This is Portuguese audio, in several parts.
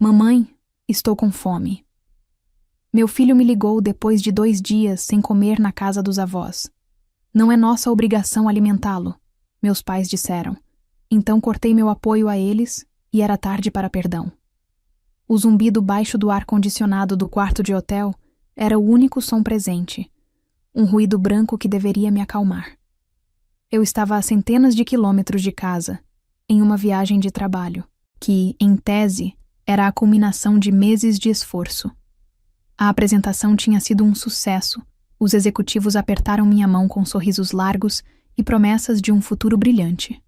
Mamãe, estou com fome. Meu filho me ligou depois de 2 dias sem comer na casa dos avós. Não é nossa obrigação alimentá-lo, meus pais disseram. Então cortei meu apoio a eles e era tarde para perdão. O zumbido baixo do ar-condicionado do quarto de hotel era o único som presente, um ruído branco que deveria me acalmar. Eu estava a centenas de quilômetros de casa, em uma viagem de trabalho, que, em tese, era a culminação de meses de esforço. A apresentação tinha sido um sucesso, os executivos apertaram minha mão com sorrisos largos e promessas de um futuro brilhante.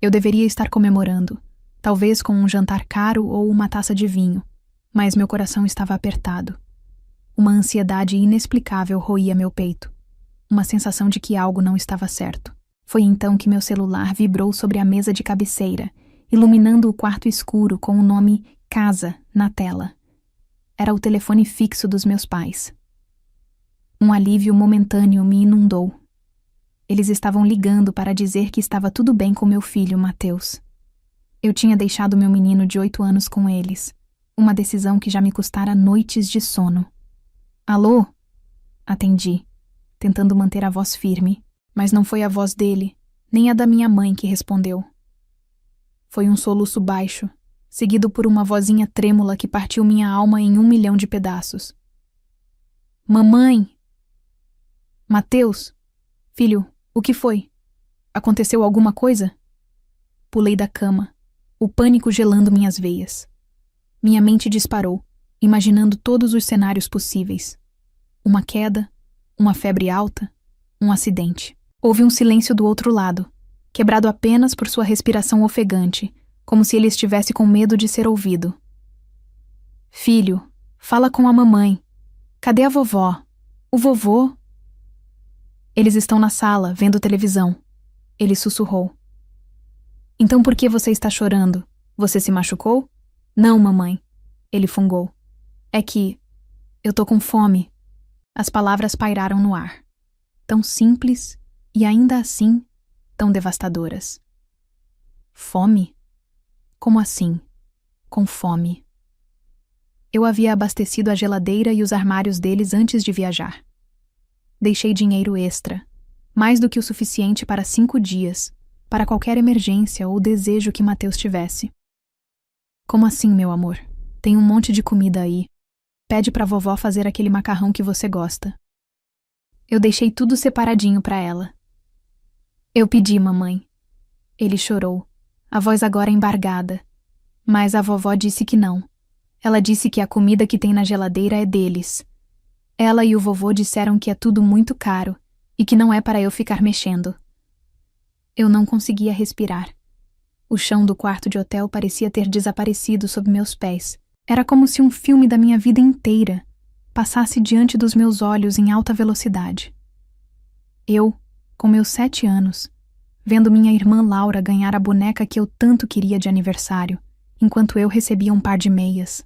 Eu deveria estar comemorando, talvez com um jantar caro ou uma taça de vinho, mas meu coração estava apertado. Uma ansiedade inexplicável roía meu peito, uma sensação de que algo não estava certo. Foi então que meu celular vibrou sobre a mesa de cabeceira, iluminando o quarto escuro com o nome Casa na tela. Era o telefone fixo dos meus pais. Um alívio momentâneo me inundou. Eles estavam ligando para dizer que estava tudo bem com meu filho, Mateus. Eu tinha deixado meu menino de 8 anos com eles, uma decisão que já me custara noites de sono. Alô? Atendi, tentando manter a voz firme, mas não foi a voz dele, nem a da minha mãe que respondeu. Foi um soluço baixo, seguido por uma vozinha trêmula que partiu minha alma em 1 milhão de pedaços. Mamãe! Mateus! Filho, o que foi? Aconteceu alguma coisa? Pulei da cama, o pânico gelando minhas veias. Minha mente disparou, imaginando todos os cenários possíveis. Uma queda, uma febre alta, um acidente. Houve um silêncio do outro lado, quebrado apenas por sua respiração ofegante, como se ele estivesse com medo de ser ouvido. Filho, fala com a mamãe. Cadê a vovó? O vovô? Eles estão na sala, vendo televisão. Ele sussurrou. Então por que você está chorando? Você se machucou? Não, mamãe. Ele fungou. É que eu tô com fome. As palavras pairaram no ar. Tão simples e ainda assim tão devastadoras. Fome? Como assim? Com fome. Eu havia abastecido a geladeira e os armários deles antes de viajar. Deixei dinheiro extra, mais do que o suficiente para 5 dias, para qualquer emergência ou desejo que Mateus tivesse. Como assim, meu amor? Tem um monte de comida aí. Pede pra vovó fazer aquele macarrão que você gosta. Eu deixei tudo separadinho pra ela. Eu pedi, mamãe. Ele chorou, a voz agora embargada. Mas a vovó disse que não. Ela disse que a comida que tem na geladeira é deles. Ela e o vovô disseram que é tudo muito caro e que não é para eu ficar mexendo. Eu não conseguia respirar. O chão do quarto de hotel parecia ter desaparecido sob meus pés. Era como se um filme da minha vida inteira passasse diante dos meus olhos em alta velocidade. Eu, com meus 7 anos, vendo minha irmã Laura ganhar a boneca que eu tanto queria de aniversário, enquanto eu recebia um par de meias.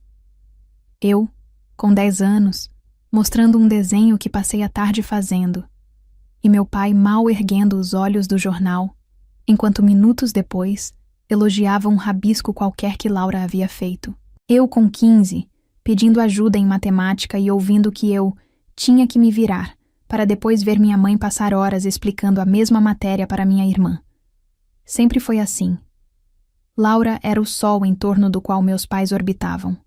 Eu, com 10 anos, mostrando um desenho que passei a tarde fazendo, e meu pai mal erguendo os olhos do jornal, enquanto minutos depois elogiava um rabisco qualquer que Laura havia feito. Eu, com 15, pedindo ajuda em matemática e ouvindo que eu tinha que me virar, para depois ver minha mãe passar horas explicando a mesma matéria para minha irmã. Sempre foi assim. Laura era o sol em torno do qual meus pais orbitavam.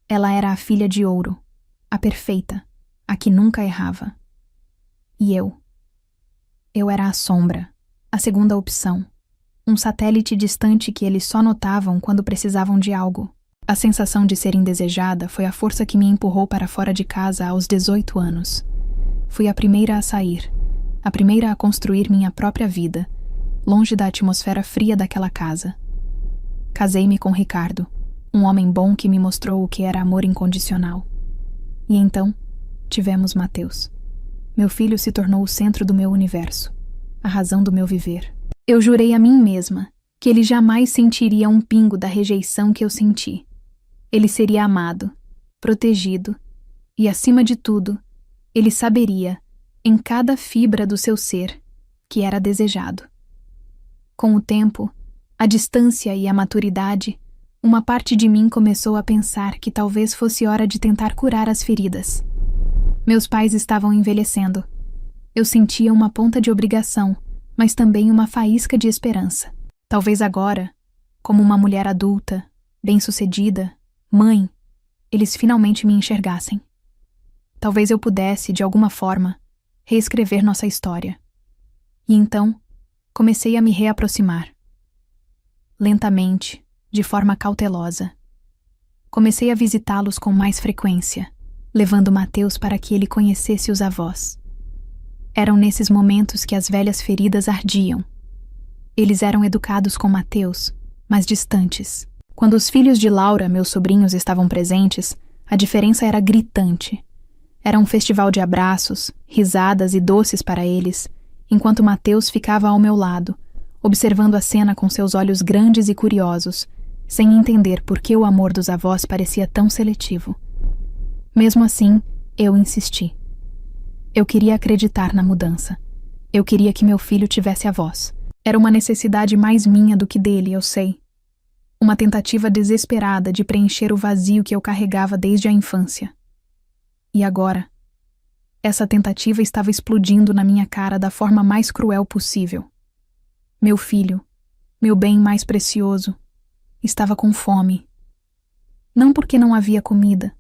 Ela era a filha de ouro, a perfeita, a que nunca errava. E eu? Eu era a sombra, a segunda opção, um satélite distante que eles só notavam quando precisavam de algo. A sensação de ser indesejada foi a força que me empurrou para fora de casa aos 18 anos. Fui a primeira a sair, a primeira a construir minha própria vida, longe da atmosfera fria daquela casa. Casei-me com Ricardo, um homem bom que me mostrou o que era amor incondicional. E então, tivemos Mateus. Meu filho se tornou o centro do meu universo, a razão do meu viver. Eu jurei a mim mesma que ele jamais sentiria um pingo da rejeição que eu senti. Ele seria amado, protegido e, acima de tudo, ele saberia, em cada fibra do seu ser, que era desejado. Com o tempo, a distância e a maturidade, Uma parte de mim começou a pensar que talvez fosse hora de tentar curar as feridas. Meus pais estavam envelhecendo. Eu sentia uma ponta de obrigação, mas também uma faísca de esperança. Talvez agora, como uma mulher adulta, bem-sucedida, mãe, eles finalmente me enxergassem. Talvez eu pudesse, de alguma forma, reescrever nossa história. E então, comecei a me reaproximar. Lentamente, de forma cautelosa. Comecei a visitá-los com mais frequência, levando Mateus para que ele conhecesse os avós. Eram nesses momentos que as velhas feridas ardiam. Eles eram educados com Mateus, mas distantes. Quando os filhos de Laura, meus sobrinhos, estavam presentes, a diferença era gritante. Era um festival de abraços, risadas e doces para eles, enquanto Mateus ficava ao meu lado, observando a cena com seus olhos grandes e curiosos, sem entender por que o amor dos avós parecia tão seletivo. Mesmo assim, eu insisti. Eu queria acreditar na mudança. Eu queria que meu filho tivesse avós. Era uma necessidade mais minha do que dele, eu sei. Uma tentativa desesperada de preencher o vazio que eu carregava desde a infância. E agora, essa tentativa estava explodindo na minha cara da forma mais cruel possível. Meu filho, meu bem mais precioso, estava com fome. Não porque não havia comida,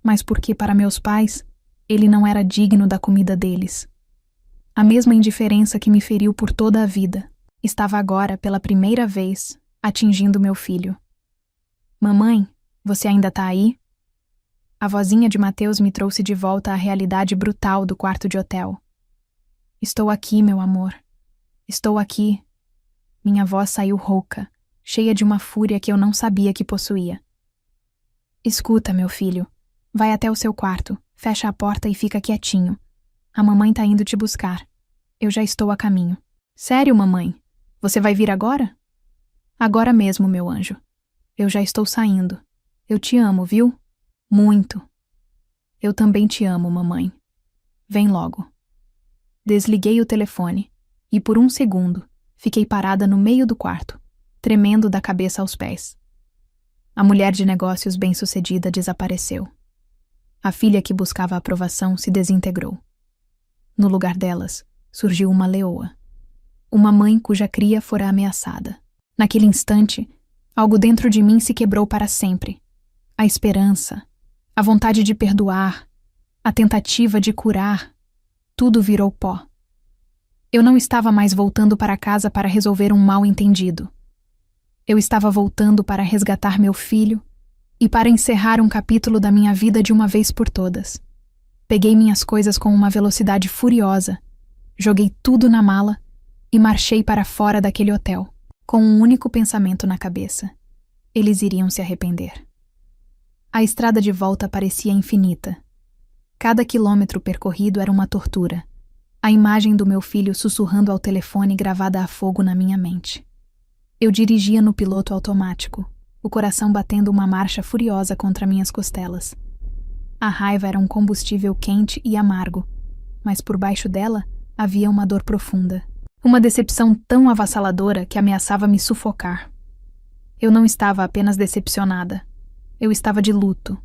mas porque, para meus pais, ele não era digno da comida deles. A mesma indiferença que me feriu por toda a vida estava agora, pela primeira vez, atingindo meu filho. Mamãe, você ainda tá aí? A vozinha de Mateus me trouxe de volta à realidade brutal do quarto de hotel. Estou aqui, meu amor. Estou aqui. Minha voz saiu rouca, cheia de uma fúria que eu não sabia que possuía. Escuta, meu filho. Vai até o seu quarto, fecha a porta e fica quietinho. A mamãe tá indo te buscar. Eu já estou a caminho. Sério, mamãe? Você vai vir agora? Agora mesmo, meu anjo. Eu já estou saindo. Eu te amo, viu? Muito. Eu também te amo, mamãe. Vem logo. Desliguei o telefone e, por um segundo, fiquei parada no meio do quarto, tremendo da cabeça aos pés. A mulher de negócios bem-sucedida desapareceu. A filha que buscava aprovação se desintegrou. No lugar delas, surgiu uma leoa. Uma mãe cuja cria fora ameaçada. Naquele instante, algo dentro de mim se quebrou para sempre. A esperança, a vontade de perdoar, a tentativa de curar, tudo virou pó. Eu não estava mais voltando para casa para resolver um mal-entendido. Eu estava voltando para resgatar meu filho e para encerrar um capítulo da minha vida de uma vez por todas. Peguei minhas coisas com uma velocidade furiosa, joguei tudo na mala e marchei para fora daquele hotel, com um único pensamento na cabeça. Eles iriam se arrepender. A estrada de volta parecia infinita. Cada quilômetro percorrido era uma tortura. A imagem do meu filho sussurrando ao telefone gravada a fogo na minha mente. Eu dirigia no piloto automático, o coração batendo uma marcha furiosa contra minhas costelas. A raiva era um combustível quente e amargo, mas por baixo dela havia uma dor profunda. Uma decepção tão avassaladora que ameaçava me sufocar. Eu não estava apenas decepcionada. Eu estava de luto.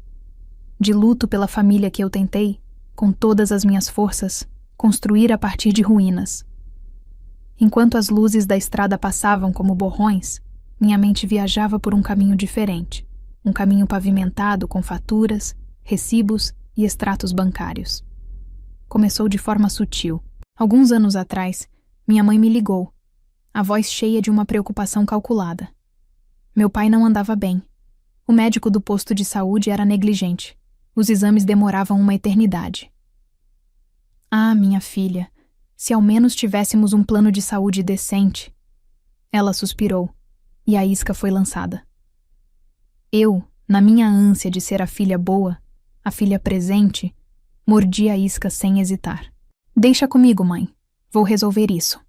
De luto pela família que eu tentei, com todas as minhas forças, construir a partir de ruínas. Enquanto as luzes da estrada passavam como borrões, minha mente viajava por um caminho diferente. Um caminho pavimentado com faturas, recibos e extratos bancários. Começou de forma sutil. Alguns anos atrás, minha mãe me ligou, a voz cheia de uma preocupação calculada. Meu pai não andava bem. O médico do posto de saúde era negligente. Os exames demoravam uma eternidade. Ah, minha filha, se ao menos tivéssemos um plano de saúde decente. Ela suspirou, e a isca foi lançada. Eu, na minha ânsia de ser a filha boa, a filha presente, mordi a isca sem hesitar. Deixa comigo, mãe. Vou resolver isso.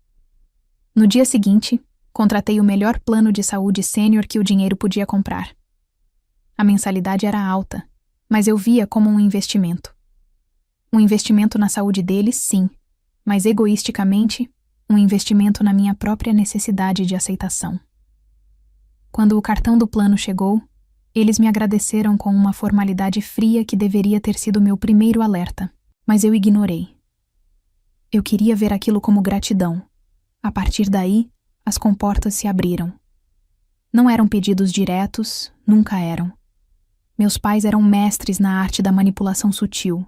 No dia seguinte, contratei o melhor plano de saúde sênior que o dinheiro podia comprar. A mensalidade era alta, mas eu via como um investimento. Um investimento na saúde deles, sim, mas egoisticamente, um investimento na minha própria necessidade de aceitação. Quando o cartão do plano chegou, eles me agradeceram com uma formalidade fria que deveria ter sido meu primeiro alerta, mas eu ignorei. Eu queria ver aquilo como gratidão. A partir daí, as comportas se abriram. Não eram pedidos diretos, nunca eram. Meus pais eram mestres na arte da manipulação sutil.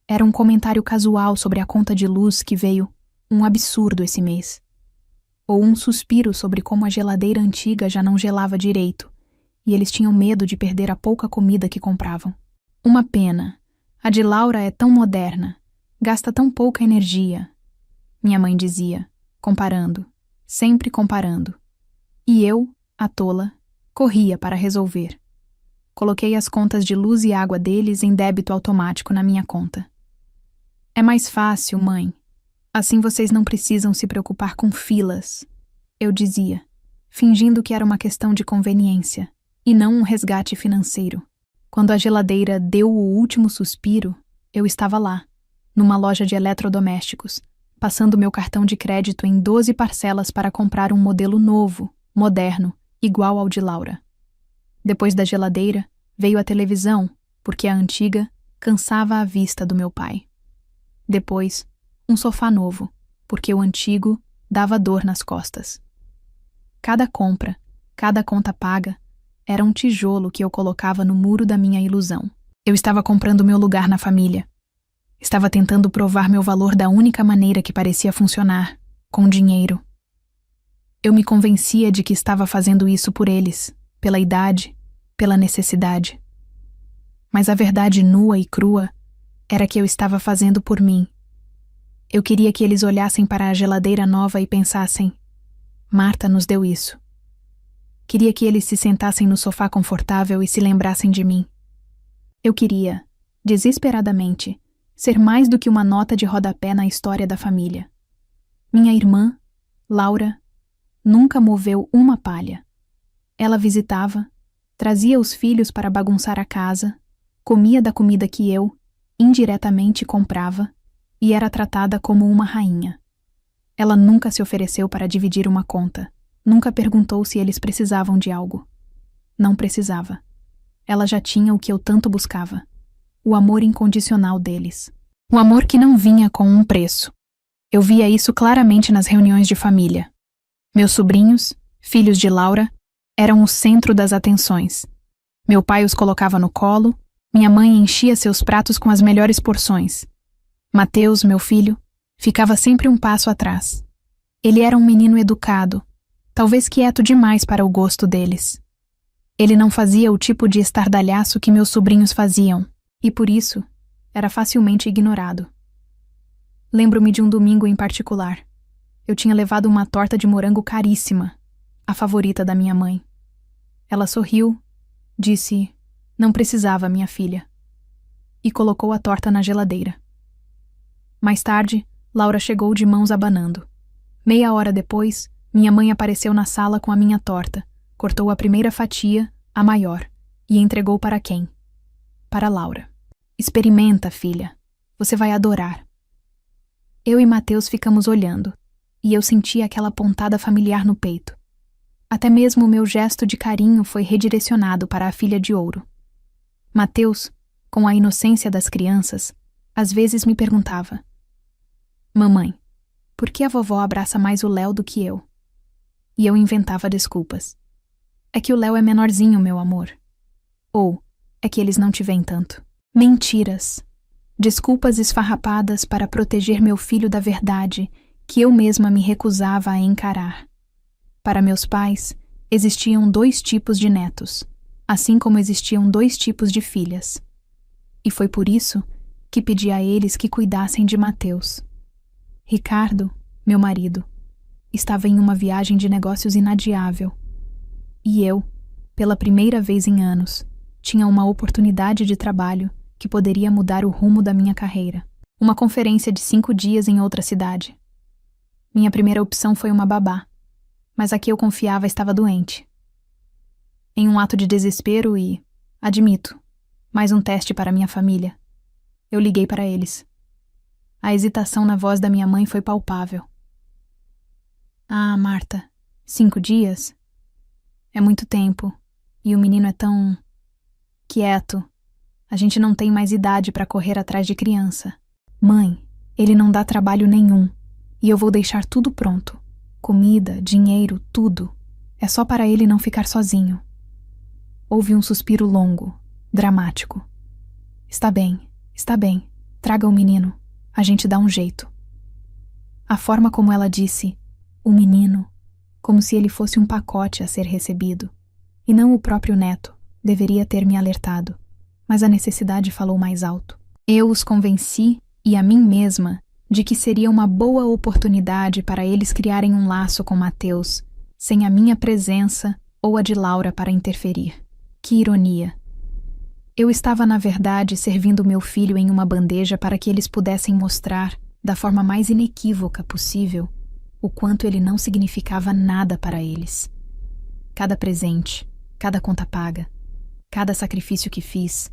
Era um comentário casual sobre a conta de luz que veio um absurdo esse mês. Ou um suspiro sobre como a geladeira antiga já não gelava direito, e eles tinham medo de perder a pouca comida que compravam. Uma pena. A de Laura é tão moderna, gasta tão pouca energia. Minha mãe dizia, comparando, sempre comparando. E eu, a tola, corria para resolver. Coloquei as contas de luz e água deles em débito automático na minha conta. É mais fácil, mãe. Assim vocês não precisam se preocupar com filas, eu dizia, fingindo que era uma questão de conveniência, e não um resgate financeiro. Quando a geladeira deu o último suspiro, eu estava lá, numa loja de eletrodomésticos, passando meu cartão de crédito em 12 parcelas para comprar um modelo novo, moderno, igual ao de Laura. Depois da geladeira, veio a televisão, porque a antiga cansava a vista do meu pai. Depois, um sofá novo, porque o antigo dava dor nas costas. Cada compra, cada conta paga, era um tijolo que eu colocava no muro da minha ilusão. Eu estava comprando meu lugar na família. Estava tentando provar meu valor da única maneira que parecia funcionar, com dinheiro. Eu me convencia de que estava fazendo isso por eles, pela idade, pela necessidade. Mas a verdade nua e crua era que eu estava fazendo por mim. Eu queria que eles olhassem para a geladeira nova e pensassem, Marta nos deu isso. Queria que eles se sentassem no sofá confortável e se lembrassem de mim. Eu queria, desesperadamente, ser mais do que uma nota de rodapé na história da família. Minha irmã, Laura, nunca moveu uma palha. Ela visitava, trazia os filhos para bagunçar a casa, comia da comida que eu, indiretamente, comprava, e era tratada como uma rainha. Ela nunca se ofereceu para dividir uma conta, nunca perguntou se eles precisavam de algo. Não precisava. Ela já tinha o que eu tanto buscava, o amor incondicional deles. O amor que não vinha com um preço. Eu via isso claramente nas reuniões de família. Meus sobrinhos, filhos de Laura, eram o centro das atenções. Meu pai os colocava no colo, minha mãe enchia seus pratos com as melhores porções. Mateus, meu filho, ficava sempre um passo atrás. Ele era um menino educado, talvez quieto demais para o gosto deles. Ele não fazia o tipo de estardalhaço que meus sobrinhos faziam, e por isso era facilmente ignorado. Lembro-me de um domingo em particular. Eu tinha levado uma torta de morango caríssima, a favorita da minha mãe. Ela sorriu, disse, não precisava, minha filha, e colocou a torta na geladeira. Mais tarde, Laura chegou de mãos abanando. Meia hora depois, minha mãe apareceu na sala com a minha torta, cortou a primeira fatia, a maior, e entregou para quem? Para Laura. Experimenta, filha. Você vai adorar. Eu e Mateus ficamos olhando, e eu senti aquela pontada familiar no peito. Até mesmo o meu gesto de carinho foi redirecionado para a filha de ouro. Mateus, com a inocência das crianças, às vezes me perguntava, mamãe, por que a vovó abraça mais o Léo do que eu? E eu inventava desculpas. É que o Léo é menorzinho, meu amor. Ou, é que eles não te veem tanto. Mentiras. Desculpas esfarrapadas para proteger meu filho da verdade que eu mesma me recusava a encarar. Para meus pais, existiam 2 tipos de netos, assim como existiam 2 tipos de filhas. E foi por isso que pedi a eles que cuidassem de Mateus. Ricardo, meu marido, estava em uma viagem de negócios inadiável. E eu, pela primeira vez em anos, tinha uma oportunidade de trabalho que poderia mudar o rumo da minha carreira. Uma conferência de 5 dias em outra cidade. Minha primeira opção foi uma babá, mas a que eu confiava estava doente. Em um ato de desespero e, admito, mais um teste para minha família, eu liguei para eles. A hesitação na voz da minha mãe foi palpável. Ah, Marta, 5 dias? É muito tempo, e o menino é tão quieto. A gente não tem mais idade para correr atrás de criança. Mãe, ele não dá trabalho nenhum, e eu vou deixar tudo pronto. Comida, dinheiro, tudo. É só para ele não ficar sozinho. Houve um suspiro longo, dramático. Está bem, traga o menino, a gente dá um jeito. A forma como ela disse, o menino, como se ele fosse um pacote a ser recebido, e não o próprio neto, deveria ter me alertado, mas a necessidade falou mais alto. Eu os convenci, e a mim mesma, de que seria uma boa oportunidade para eles criarem um laço com Mateus, sem a minha presença ou a de Laura para interferir. Que ironia! Eu estava, na verdade, servindo meu filho em uma bandeja para que eles pudessem mostrar, da forma mais inequívoca possível, o quanto ele não significava nada para eles. Cada presente, cada conta paga, cada sacrifício que fiz,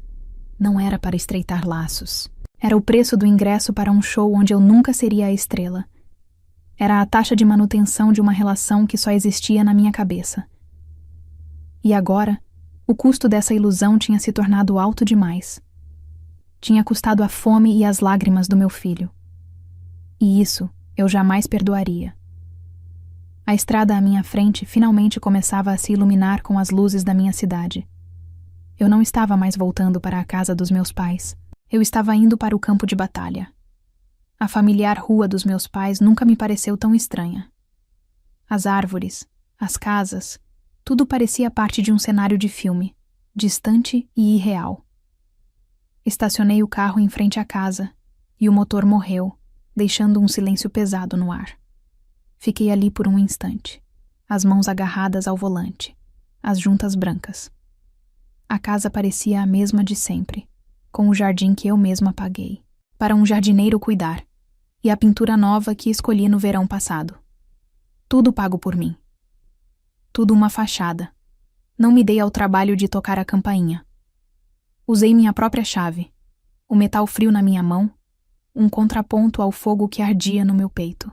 não era para estreitar laços. Era o preço do ingresso para um show onde eu nunca seria a estrela. Era a taxa de manutenção de uma relação que só existia na minha cabeça. E agora, o custo dessa ilusão tinha se tornado alto demais. Tinha custado a fome e as lágrimas do meu filho. E isso eu jamais perdoaria. A estrada à minha frente finalmente começava a se iluminar com as luzes da minha cidade. Eu não estava mais voltando para a casa dos meus pais. Eu estava indo para o campo de batalha. A familiar rua dos meus pais nunca me pareceu tão estranha. As árvores, as casas, tudo parecia parte de um cenário de filme, distante e irreal. Estacionei o carro em frente à casa e o motor morreu, deixando um silêncio pesado no ar. Fiquei ali por um instante, as mãos agarradas ao volante, as juntas brancas. A casa parecia a mesma de sempre, com o jardim que eu mesma paguei, para um jardineiro cuidar, e a pintura nova que escolhi no verão passado. Tudo pago por mim. Tudo uma fachada. Não me dei ao trabalho de tocar a campainha. Usei minha própria chave, o metal frio na minha mão, um contraponto ao fogo que ardia no meu peito.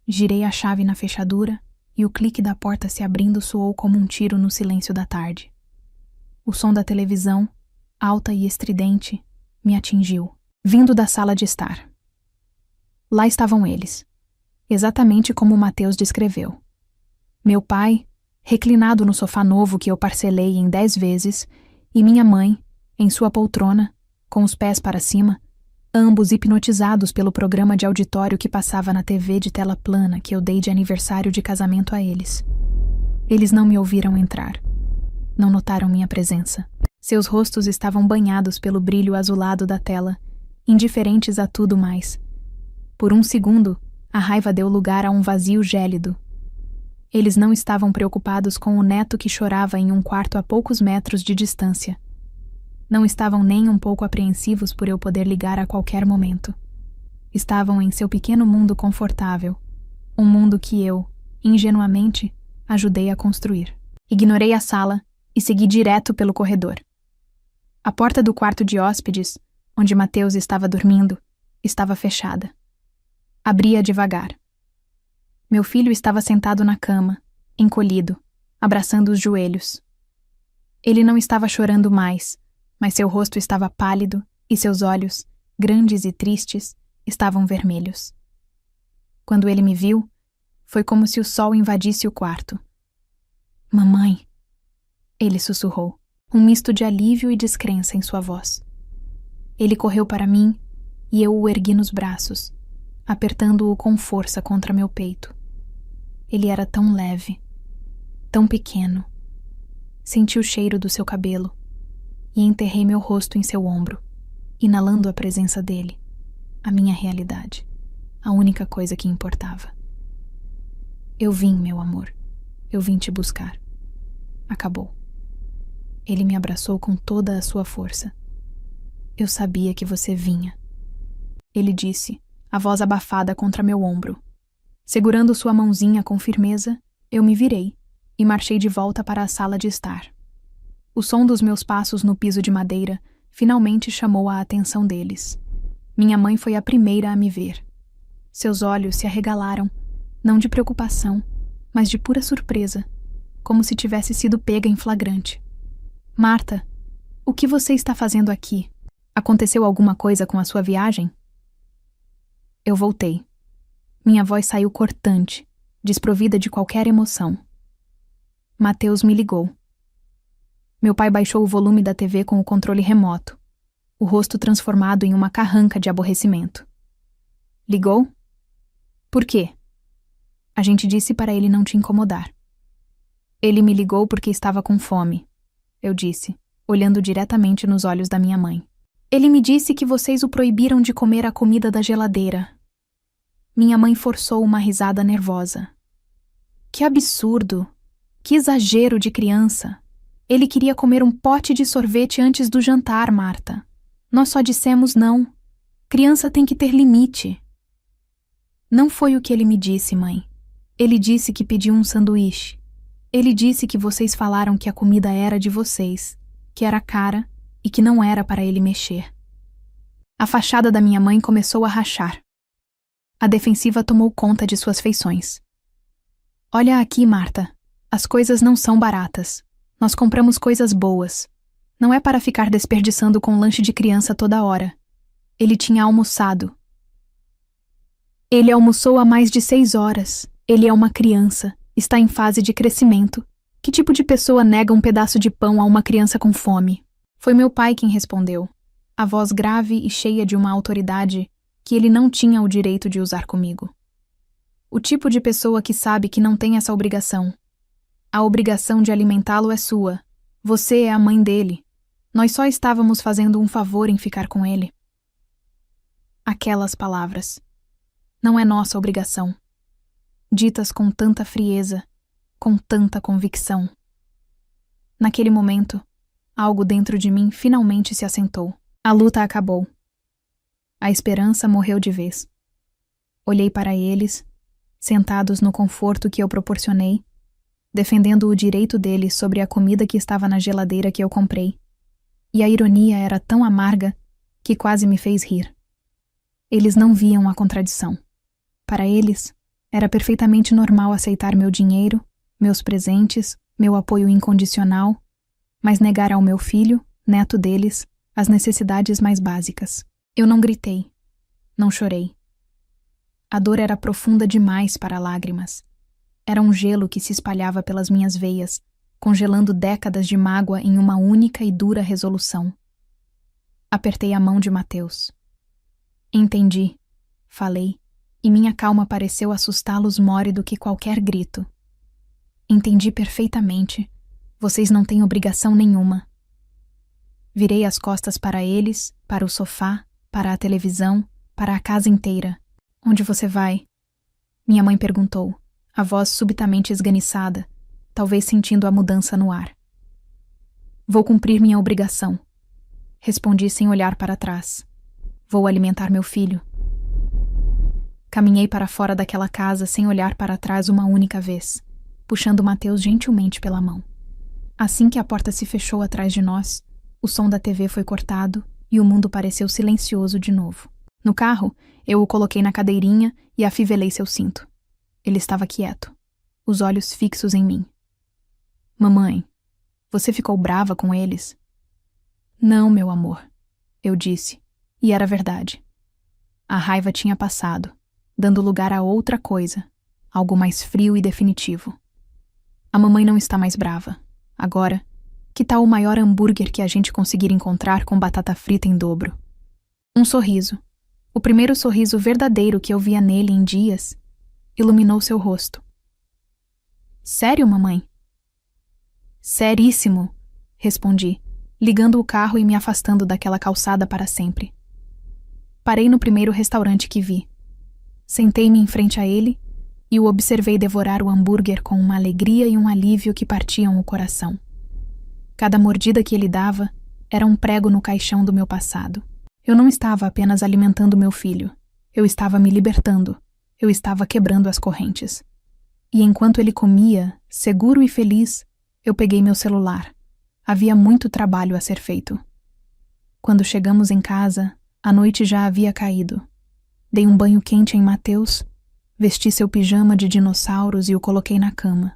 Girei a chave na fechadura e o clique da porta se abrindo soou como um tiro no silêncio da tarde. O som da televisão, alta e estridente, me atingiu, vindo da sala de estar. Lá estavam eles, exatamente como Mateus descreveu. Meu pai, reclinado no sofá novo que eu parcelei em 10 vezes, e minha mãe, em sua poltrona, com os pés para cima, ambos hipnotizados pelo programa de auditório que passava na TV de tela plana que eu dei de aniversário de casamento a eles. Eles não me ouviram entrar. Não notaram minha presença. Seus rostos estavam banhados pelo brilho azulado da tela, indiferentes a tudo mais. Por um segundo, a raiva deu lugar a um vazio gélido. Eles não estavam preocupados com o neto que chorava em um quarto a poucos metros de distância. Não estavam nem um pouco apreensivos por eu poder ligar a qualquer momento. Estavam em seu pequeno mundo confortável, um mundo que eu, ingenuamente, ajudei a construir. Ignorei a sala e segui direto pelo corredor. A porta do quarto de hóspedes, onde Mateus estava dormindo, estava fechada. Abria devagar. Meu filho estava sentado na cama, encolhido, abraçando os joelhos. Ele não estava chorando mais, mas seu rosto estava pálido e seus olhos, grandes e tristes, estavam vermelhos. Quando ele me viu, foi como se o sol invadisse o quarto. "Mamãe", ele sussurrou, um misto de alívio e descrença em sua voz. Ele correu para mim e eu o ergui nos braços, apertando-o com força contra meu peito. Ele era tão leve, tão pequeno. Senti o cheiro do seu cabelo e enterrei meu rosto em seu ombro, inalando a presença dele, a minha realidade, a única coisa que importava. "Eu vim, meu amor. Eu vim te buscar." Acabou. Ele me abraçou com toda a sua força. "Eu sabia que você vinha", ele disse, a voz abafada contra meu ombro. Segurando sua mãozinha com firmeza, eu me virei e marchei de volta para a sala de estar. O som dos meus passos no piso de madeira finalmente chamou a atenção deles. Minha mãe foi a primeira a me ver. Seus olhos se arregalaram, não de preocupação, mas de pura surpresa. como se tivesse sido pega em flagrante. Marta, o que você está fazendo aqui? Aconteceu alguma coisa com a sua viagem? Eu voltei. Minha voz saiu cortante, desprovida de qualquer emoção. Mateus me ligou. Meu pai baixou o volume da TV com o controle remoto, o rosto transformado em uma carranca de aborrecimento. Ligou? Por quê? A gente disse para ele não te incomodar. Ele me ligou porque estava com fome, eu disse, olhando diretamente nos olhos da minha mãe. Ele me disse que vocês o proibiram de comer a comida da geladeira. Minha mãe forçou uma risada nervosa. Que absurdo! Que exagero de criança! Ele queria comer um pote de sorvete antes do jantar, Marta. Nós só dissemos não. Criança tem que ter limite. Não foi o que ele me disse, mãe. Ele disse que pediu um sanduíche. Ele disse que vocês falaram que a comida era de vocês, que era cara e que não era para ele mexer. A fachada da minha mãe começou a rachar. A defensiva tomou conta de suas feições. Olha aqui, Marta. As coisas não são baratas. Nós compramos coisas boas. Não é para ficar desperdiçando com lanche de criança toda hora. Ele tinha almoçado. Ele almoçou há mais de 6 horas. Ele é uma criança. Está em fase de crescimento. Que tipo de pessoa nega um pedaço de pão a uma criança com fome? Foi meu pai quem respondeu, a voz grave e cheia de uma autoridade que ele não tinha o direito de usar comigo. O tipo de pessoa que sabe que não tem essa obrigação. A obrigação de alimentá-lo é sua. Você é a mãe dele. Nós só estávamos fazendo um favor em ficar com ele. Aquelas palavras. Não é nossa obrigação. Ditas com tanta frieza, com tanta convicção. Naquele momento, algo dentro de mim finalmente se assentou. A luta acabou. A esperança morreu de vez. Olhei para eles, sentados no conforto que eu proporcionei, defendendo o direito deles sobre a comida que estava na geladeira que eu comprei. E a ironia era tão amarga que quase me fez rir. Eles não viam a contradição. Para eles, era perfeitamente normal aceitar meu dinheiro, meus presentes, meu apoio incondicional, mas negar ao meu filho, neto deles, as necessidades mais básicas. Eu não gritei, não chorei. A dor era profunda demais para lágrimas. Era um gelo que se espalhava pelas minhas veias, congelando décadas de mágoa em uma única e dura resolução. Apertei a mão de Mateus. Entendi, falei, e minha calma pareceu assustá-los more do que qualquer grito. Entendi perfeitamente. Vocês não têm obrigação nenhuma. Virei as costas para eles, para o sofá, para a televisão, para a casa inteira. Onde você vai? Minha mãe perguntou, a voz subitamente esganiçada, talvez sentindo a mudança no ar. Vou cumprir minha obrigação. Respondi sem olhar para trás. Vou alimentar meu filho. Caminhei para fora daquela casa sem olhar para trás uma única vez, puxando Mateus gentilmente pela mão. Assim que a porta se fechou atrás de nós, o som da TV foi cortado e o mundo pareceu silencioso de novo. No carro, eu o coloquei na cadeirinha e afivelei seu cinto. Ele estava quieto, os olhos fixos em mim. Mamãe, você ficou brava com eles? Não, meu amor, eu disse, e era verdade. A raiva tinha passado, dando lugar a outra coisa, algo mais frio e definitivo. A mamãe não está mais brava. Agora, que tal o maior hambúrguer que a gente conseguir encontrar com batata frita em dobro? Um sorriso, o primeiro sorriso verdadeiro que eu via nele em dias, iluminou seu rosto. Sério, mamãe? Seríssimo, respondi, ligando o carro e me afastando daquela calçada para sempre. Parei no primeiro restaurante que vi. Sentei-me em frente a ele e o observei devorar o hambúrguer com uma alegria e um alívio que partiam o coração. Cada mordida que ele dava era um prego no caixão do meu passado. Eu não estava apenas alimentando meu filho. Eu estava me libertando. Eu estava quebrando as correntes. E enquanto ele comia, seguro e feliz, eu peguei meu celular. Havia muito trabalho a ser feito. Quando chegamos em casa, a noite já havia caído. Dei um banho quente em Mateus, vesti seu pijama de dinossauros e o coloquei na cama.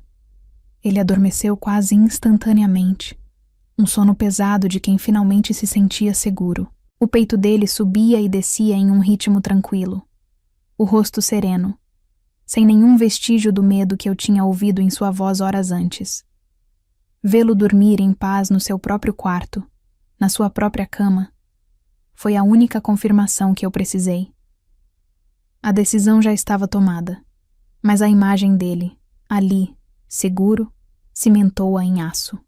Ele adormeceu quase instantaneamente, um sono pesado de quem finalmente se sentia seguro. O peito dele subia e descia em um ritmo tranquilo, o rosto sereno, sem nenhum vestígio do medo que eu tinha ouvido em sua voz horas antes. Vê-lo dormir em paz no seu próprio quarto, na sua própria cama, foi a única confirmação que eu precisei. A decisão já estava tomada, mas a imagem dele, ali, seguro, cimentou-a em aço.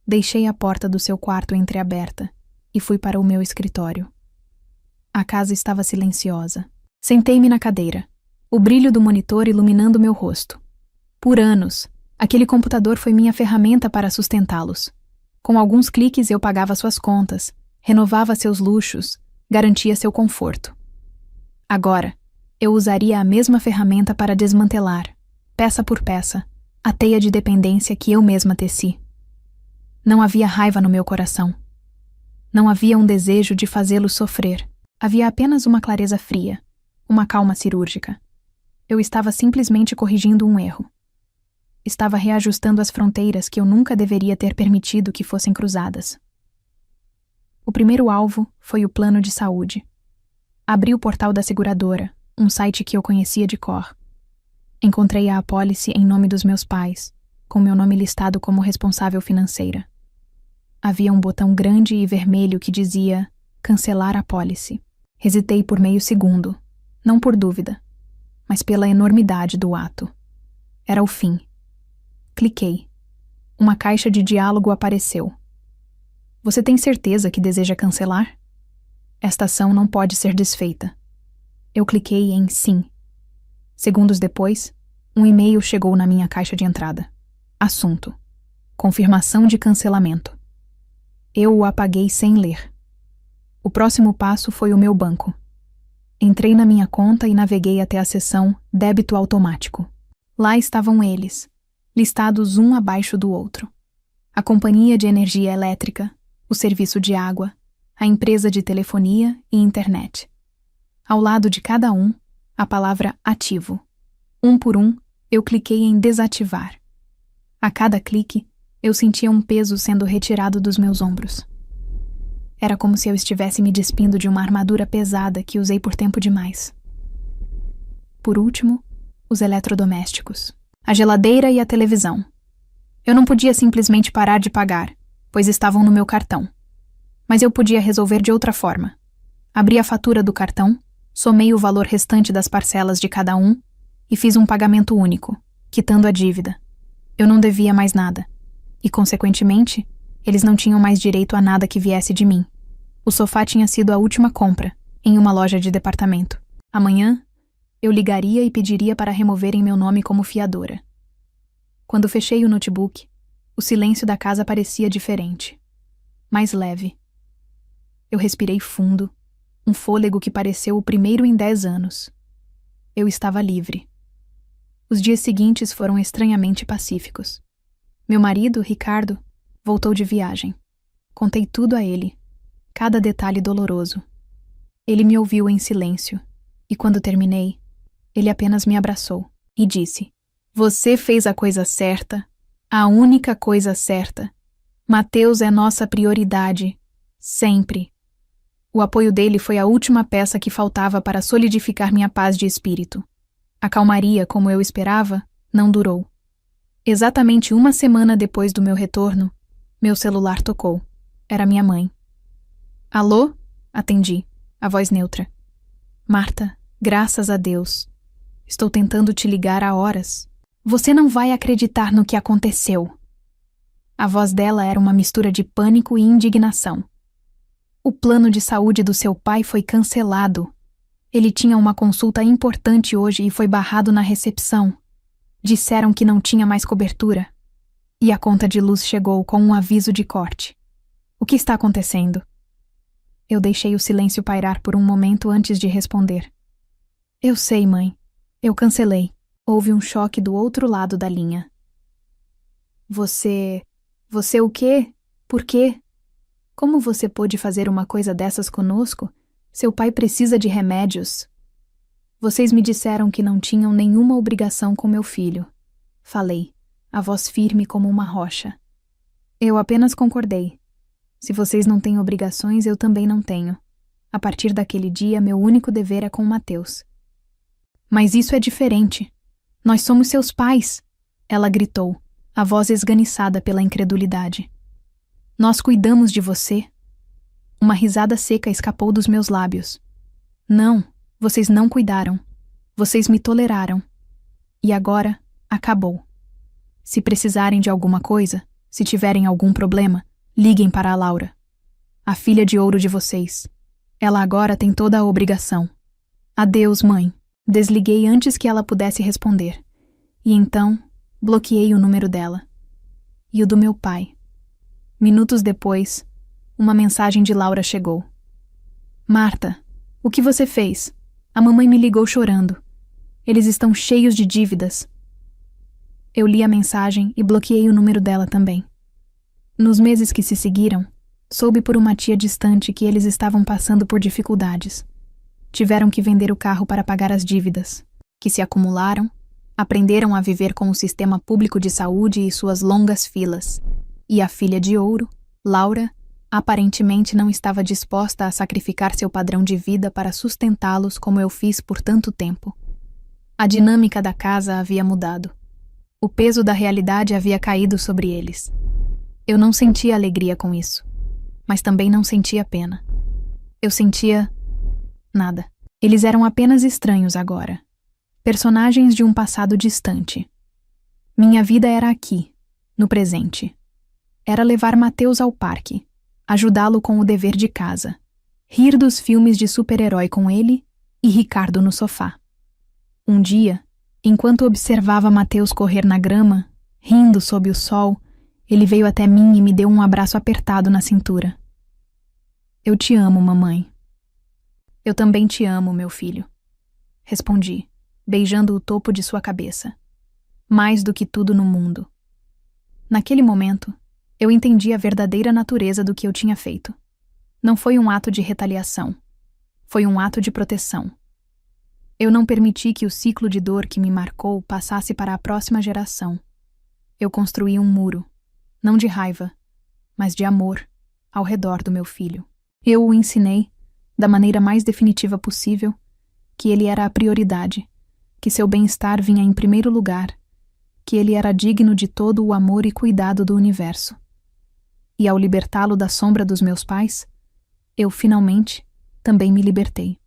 Deixei a porta do seu quarto entreaberta e fui para o meu escritório. A casa estava silenciosa. Sentei-me na cadeira, o brilho do monitor iluminando meu rosto. Por anos, aquele computador foi minha ferramenta para sustentá-los. Com alguns cliques eu pagava suas contas, renovava seus luxos, garantia seu conforto. Agora, eu usaria a mesma ferramenta para desmantelar, peça por peça, a teia de dependência que eu mesma teci. Não havia raiva no meu coração. Não havia um desejo de fazê-lo sofrer. Havia apenas uma clareza fria, uma calma cirúrgica. Eu estava simplesmente corrigindo um erro. Estava reajustando as fronteiras que eu nunca deveria ter permitido que fossem cruzadas. O primeiro alvo foi o plano de saúde. Abri o portal da seguradora, um site que eu conhecia de cor. Encontrei a apólice em nome dos meus pais, com meu nome listado como responsável financeira. Havia um botão grande e vermelho que dizia cancelar apólice. Hesitei por meio segundo, não por dúvida, mas pela enormidade do ato. Era o fim. Cliquei. Uma caixa de diálogo apareceu. Você tem certeza que deseja cancelar? Esta ação não pode ser desfeita. Eu cliquei em sim. Segundos depois, um e-mail chegou na minha caixa de entrada. Assunto: confirmação de cancelamento. Eu o apaguei sem ler. O próximo passo foi o meu banco. Entrei na minha conta e naveguei até a seção Débito Automático. Lá estavam eles, listados um abaixo do outro. A companhia de energia elétrica, o serviço de água, a empresa de telefonia e internet. Ao lado de cada um, a palavra ativo. Um por um, eu cliquei em desativar. A cada clique, eu sentia um peso sendo retirado dos meus ombros. Era como se eu estivesse me despindo de uma armadura pesada que usei por tempo demais. Por último, os eletrodomésticos. A geladeira e a televisão. Eu não podia simplesmente parar de pagar, pois estavam no meu cartão. Mas eu podia resolver de outra forma. Abri a fatura do cartão, somei o valor restante das parcelas de cada um e fiz um pagamento único, quitando a dívida. Eu não devia mais nada. E, consequentemente, eles não tinham mais direito a nada que viesse de mim. O sofá tinha sido a última compra, em uma loja de departamento. Amanhã, eu ligaria e pediria para removerem meu nome como fiadora. Quando fechei o notebook, o silêncio da casa parecia diferente. Mais leve. Eu respirei fundo, um fôlego que pareceu o primeiro em 10 anos. Eu estava livre. Os dias seguintes foram estranhamente pacíficos. Meu marido, Ricardo, voltou de viagem. Contei tudo a ele, cada detalhe doloroso. Ele me ouviu em silêncio, e quando terminei, ele apenas me abraçou e disse: "Você fez a coisa certa, a única coisa certa. Mateus é nossa prioridade, sempre." O apoio dele foi a última peça que faltava para solidificar minha paz de espírito. A calmaria, como eu esperava, não durou. Exatamente uma semana depois do meu retorno, meu celular tocou. Era minha mãe. "Alô?" Atendi, a voz neutra. "Marta, graças a Deus. Estou tentando te ligar há horas. Você não vai acreditar no que aconteceu." A voz dela era uma mistura de pânico e indignação. "O plano de saúde do seu pai foi cancelado. Ele tinha uma consulta importante hoje e foi barrado na recepção. Disseram que não tinha mais cobertura. E a conta de luz chegou com um aviso de corte. O que está acontecendo?" Eu deixei o silêncio pairar por um momento antes de responder. "Eu sei, mãe. Eu cancelei." Houve um choque do outro lado da linha. Você o quê? Por quê? Como você pôde fazer uma coisa dessas conosco? Seu pai precisa de remédios." "Vocês me disseram que não tinham nenhuma obrigação com meu filho." Falei, a voz firme como uma rocha. Eu apenas concordei. Se vocês não têm obrigações, eu também não tenho. A partir daquele dia, meu único dever é com Mateus. Mas isso é diferente. Nós somos seus pais, ela gritou, a voz esganiçada pela incredulidade. Nós cuidamos de você. Uma risada seca escapou dos meus lábios. Não, vocês não cuidaram. Vocês me toleraram. E agora, acabou. Se precisarem de alguma coisa, se tiverem algum problema, liguem para a Laura, a filha de ouro de vocês. Ela agora tem toda a obrigação. Adeus, mãe. Desliguei antes que ela pudesse responder. E então, bloqueei o número dela. E o do meu pai. Minutos depois, uma mensagem de Laura chegou. Marta, o que você fez? A mamãe me ligou chorando. Eles estão cheios de dívidas. Eu li a mensagem e bloqueei o número dela também. Nos meses que se seguiram, soube por uma tia distante que eles estavam passando por dificuldades. Tiveram que vender o carro para pagar as dívidas, que se acumularam, aprenderam a viver com o sistema público de saúde e suas longas filas. E a filha de ouro, Laura, aparentemente não estava disposta a sacrificar seu padrão de vida para sustentá-los como eu fiz por tanto tempo. A dinâmica da casa havia mudado. O peso da realidade havia caído sobre eles. Eu não sentia alegria com isso, mas também não sentia pena. Eu sentia nada. Eles eram apenas estranhos agora. Personagens de um passado distante. Minha vida era aqui, no presente. Era levar Mateus ao parque, ajudá-lo com o dever de casa, rir dos filmes de super-herói com ele e Ricardo no sofá. Um dia, enquanto observava Mateus correr na grama, rindo sob o sol, ele veio até mim e me deu um abraço apertado na cintura. Eu te amo, mamãe. Eu também te amo, meu filho. Respondi, beijando o topo de sua cabeça. Mais do que tudo no mundo. Naquele momento, eu entendi a verdadeira natureza do que eu tinha feito. Não foi um ato de retaliação. Foi um ato de proteção. Eu não permiti que o ciclo de dor que me marcou passasse para a próxima geração. Eu construí um muro, não de raiva, mas de amor, ao redor do meu filho. Eu o ensinei, da maneira mais definitiva possível, que ele era a prioridade, que seu bem-estar vinha em primeiro lugar, que ele era digno de todo o amor e cuidado do universo. E ao libertá-lo da sombra dos meus pais, eu finalmente também me libertei.